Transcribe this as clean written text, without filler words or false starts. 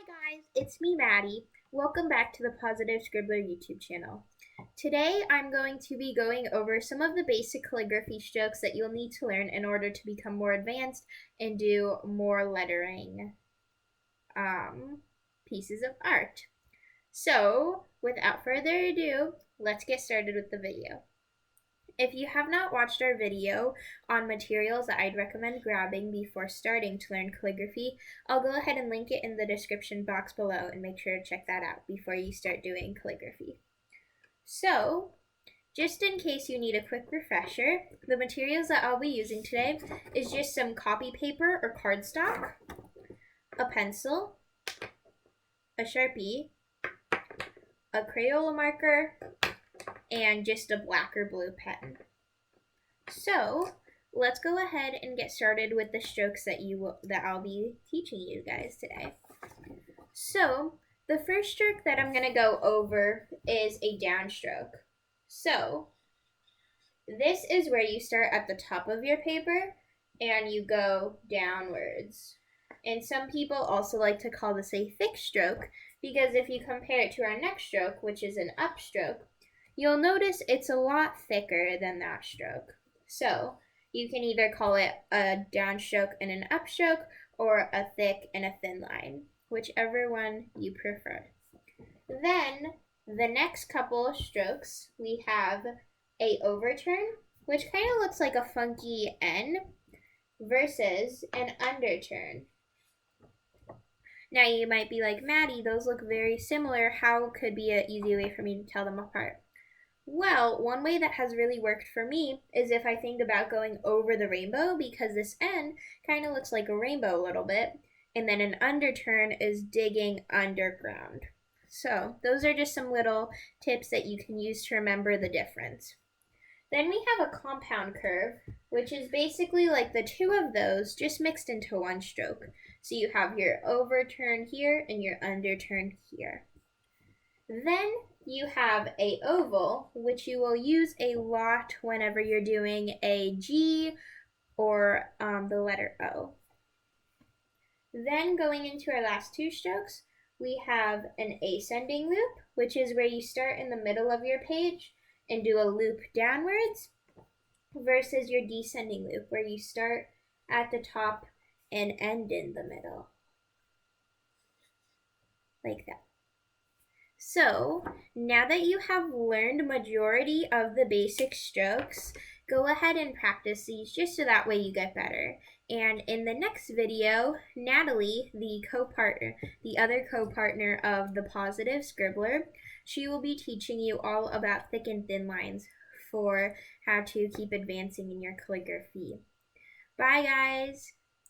Hi guys, it's me Maddie. Welcome back to the Positive Scribbler YouTube channel. Today I'm going to be going over some of the basic calligraphy strokes that you'll need to learn in order to become more advanced and do more lettering pieces of art. So without further ado, let's get started with the video. If you have not watched our video on materials that I'd recommend grabbing before starting to learn calligraphy, I'll go ahead and link it in the description box below and make sure to check that out before you start doing calligraphy. So, just in case you need a quick refresher, the materials that I'll be using today is just some copy paper or cardstock, a pencil, a Sharpie, a Crayola marker, and just a black or blue pen. So let's go ahead and get started with the strokes that I'll be teaching you guys today. So the first stroke that I'm going to go over is a downstroke. So this is where you start at the top of your paper and you go downwards. And some people also like to call this a thick stroke because if you compare it to our next stroke, which is an upstroke, you'll notice it's a lot thicker than that stroke. So you can either call it a downstroke and an upstroke or a thick and a thin line, whichever one you prefer. Then the next couple of strokes, we have a overturn, which kind of looks like a funky N, versus an underturn. Now you might be like, Maddie, those look very similar. How could be an easy way for me to tell them apart? Well, one way that has really worked for me is if I think about going over the rainbow, because this N kind of looks like a rainbow a little bit, and then an underturn is digging underground. So those are just some little tips that you can use to remember the difference. Then we have a compound curve, which is basically like the two of those just mixed into one stroke. So you have your overturn here and your underturn here. Then you have a oval, which you will use a lot whenever you're doing a G or the letter O. Then going into our last two strokes, we have an ascending loop, which is where you start in the middle of your page and do a loop downwards, versus your descending loop, where you start at the top and end in the middle, like that. So now that you have learned majority of the basic strokes, go ahead and practice these just so that way you get better. And in the next video, Natalie, the other co-partner of the Positive Scribbler, she will be teaching you all about thick and thin lines for how to keep advancing in your calligraphy. Bye guys!